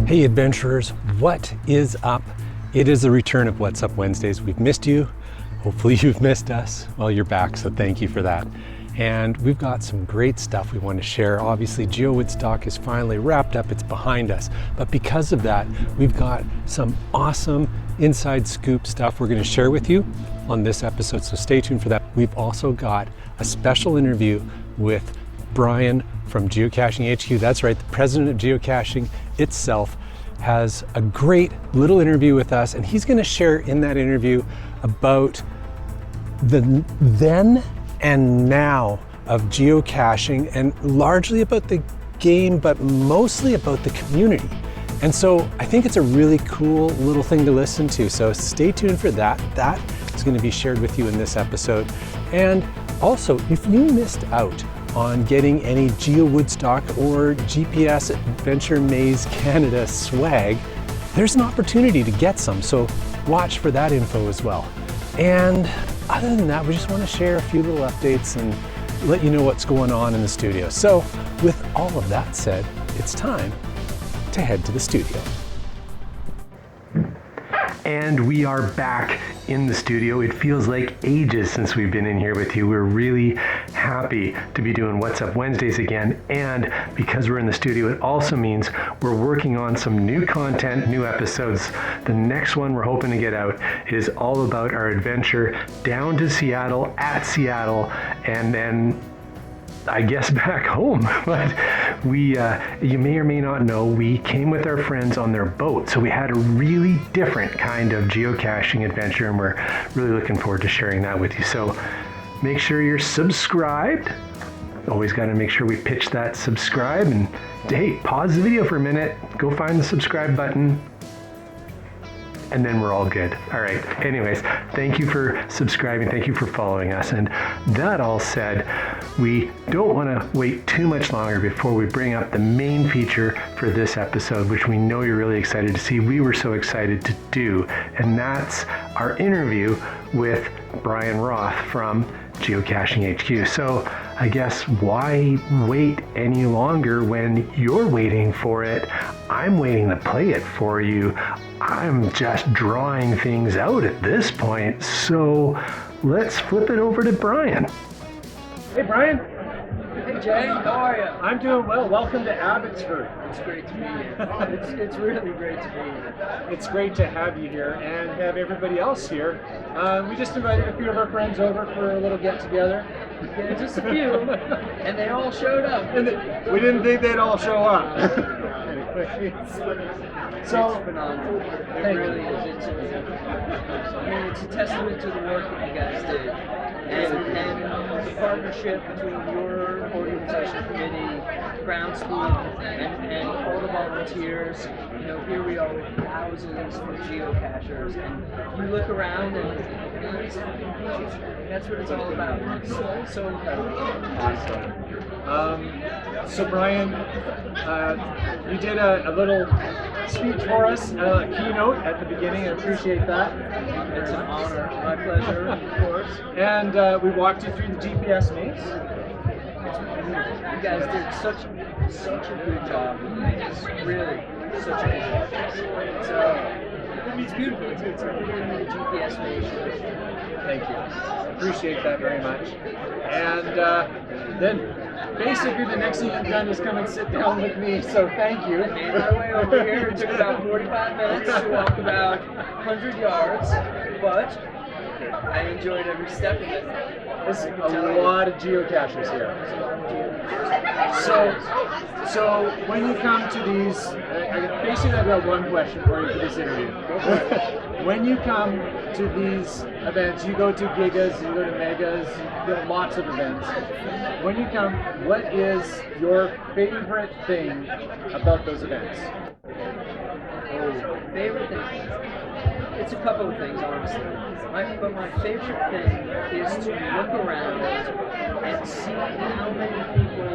Hey adventurers, what is up? It is the return of What's Up Wednesdays. We've missed you. Hopefully you've missed us. Well, you're back, so thank you for that. And we've got some great stuff we want to share. Obviously, Geowoodstock is finally wrapped up, it's behind us. But because of that, we've got some awesome inside scoop stuff we're going to share with you on this episode, so stay tuned for that. We've also got a special interview with Bryan from Geocaching HQ. That's right, the president of geocaching itself has a great little interview with us, and he's going to share in that interview about the then and now of geocaching, and largely about the game, but mostly about the community. And so I think it's a really cool little thing to listen to. So stay tuned for that. That is going to be shared with you in this episode. And also, if you missed out on getting any Geowoodstock or GPS Adventure Maze Canada swag, there's an opportunity to get some. So watch for that info as well. And other than that, we just want to share a few little updates and let you know what's going on in the studio. So with all of that said, it's time to head to the studio. And we are back in the studio. It feels like ages since we've been in here with you. We're really happy to be doing What's Up Wednesdays again. And because we're in the studio, it also means we're working on some new content, new episodes. The next one we're hoping to get out is all about our adventure down to Seattle, at Seattle, and then I guess back home. But we, you may or may not know, we came with our friends on their boat. So we had a really different kind of geocaching adventure, and we're really looking forward to sharing that with you. So make sure you're subscribed. Always got to make sure we pitch that subscribe, and hey, pause the video for a minute, go find the subscribe button, and then we're all good. All right. Anyways, thank you for subscribing. Thank you for following us. And that all said, we don't want to wait too much longer before we bring up the main feature for this episode, which we know you're really excited to see. We were so excited to do, and that's our interview with Bryan Roth from Geocaching HQ. So I guess why wait any longer when you're waiting for it? I'm waiting to play it for you. I'm just drawing things out at this point. So let's flip it over to Bryan. Hey Bryan. Hey Jay, how are you? I'm doing well. Welcome to Abbotsford. It's great to be here. It's really great to be here. It's great to have you here and have everybody else here. We just invited a few of our friends over for a little get together. Yeah, just a few, and they all showed up. And we didn't think they'd all show up. So it's phenomenal. It really is. It's a testament to the work that you guys did, and the partnership between your organization committee, ground school, and all the volunteers. You know, here we are with thousands of geocachers, and you look around, and that's what it's all about. So incredible. Awesome. So Bryan, you did a little speech for us, a keynote at the beginning. I appreciate that. It's an honor. My pleasure, of course. And we walked you through the GPS maze. You guys did such a good job. It's really such a good job. It's beautiful. It's everything the GPS maze. Thank you. Appreciate that very much. And then basically the next thing you've done is come and sit down with me, so thank you. I made my way over here. It took about 45 minutes to walk about 100 yards, but I enjoyed every step of it. There's a lot of geocachers here. So when you come to these, basically I've got one question for you for this interview. When you come to these events, you go to Gigas, you go to Megas, you go to lots of events. When you come, what is your favorite thing about those events? Favorite thing? It's a couple of things, honestly. But my favorite thing is to look around and see how many people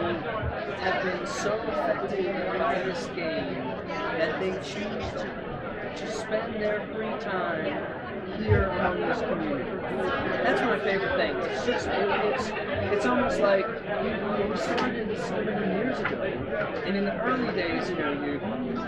have been so affected by this game that they choose to spend their free time here among this community. That's my favorite thing. It's almost like we started so many years ago. And in the early days,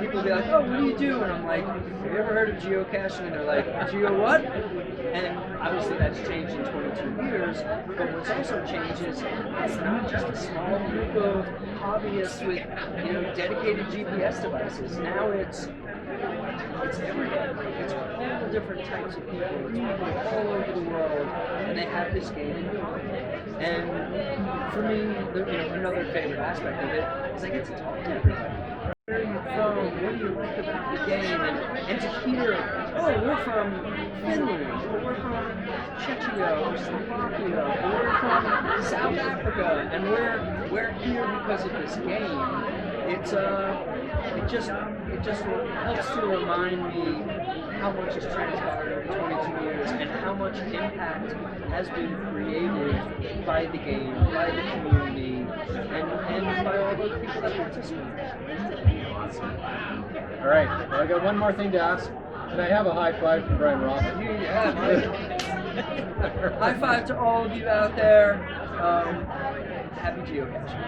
people would be like, oh, what do you do? And I'm like, have you ever heard of geocaching? And they're like, geo what? And obviously that's changed in 22 years, but what's also changed is it's not just a small group of hobbyists with, dedicated GPS devices. Now it's everywhere. It's all different types of people. It's people all over the world, and they have this game in common. And for me, another favorite aspect of it is I get to talk to everybody. Where are you from? What do you like about the game? And to hear, oh, we're from Finland, or we're from Czechia, or Slovakia, or we're from South Africa, and we're here because of this game. It just helps to remind me how much has transpired over 22 years and how much impact has been created by the game, by the community, and by all those people that participate. All right, well, I got one more thing to ask. Can I have a high five from Bryan Roth? High five to all of you out there. Happy geocaching.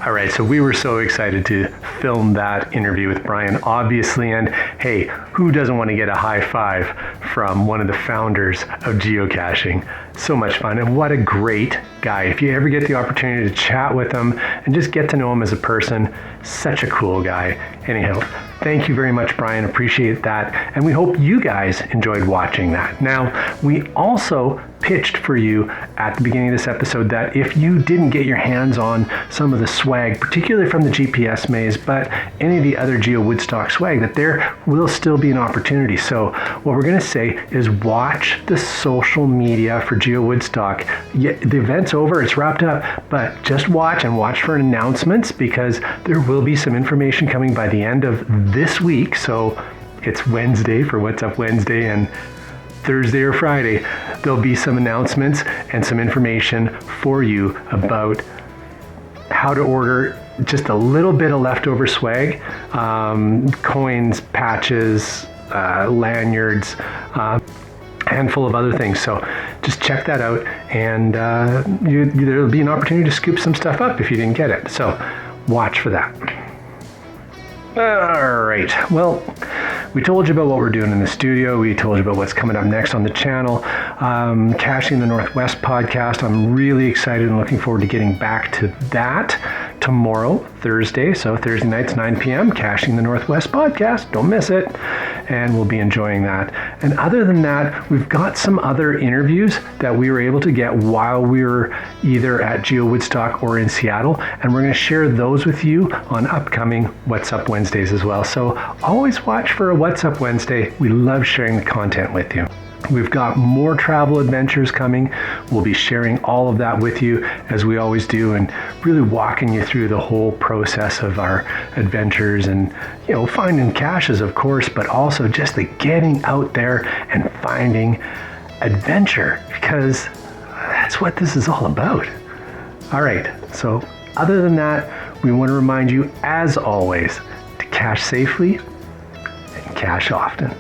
All right, so we were so excited to film that interview with Bryan, obviously, and hey, who doesn't want to get a high five from one of the founders of geocaching? So much fun, and what a great guy. If you ever get the opportunity to chat with him and just get to know him as a person, such a cool guy. Anyhow, thank you very much, Bryan. Appreciate that, and we hope you guys enjoyed watching that. Now, we also pitched for you at the beginning of this episode that if you didn't get your hands on some of the swag, particularly from the GPS maze, but any of the other Geowoodstock swag, that there will still be an opportunity. So what we're going to say is watch the social media for Geowoodstock. Yeah, the event's over, it's wrapped up, but just watch for announcements, because there will be some information coming by the end of this week. So it's Wednesday for What's Up Wednesday, and Thursday or Friday, there'll be some announcements and some information for you about how to order just a little bit of leftover swag, coins, patches, lanyards, handful of other things. So just check that out, and there'll be an opportunity to scoop some stuff up if you didn't get it. So watch for that. All right, well, we told you about what we're doing in the studio. We told you about what's coming up next on the channel. Caching the Northwest podcast. I'm really excited and looking forward to getting back to that tomorrow, Thursday. So Thursday nights, 9 p.m., Caching the Northwest podcast. Don't miss it. And we'll be enjoying that. And other than that, we've got some other interviews that we were able to get while we were either at Geowoodstock or in Seattle. And we're going to share those with you on upcoming What's Up Wednesdays as well. So always watch for a What's Up Wednesday. We love sharing the content with you. We've got more travel adventures coming. We'll be sharing all of that with you, as we always do, and really walking you through the whole process of our adventures, and finding caches, of course, but also just the getting out there and finding adventure, because that's what this is all about. All right, so other than that, we want to remind you, as always, to cache safely and cache often.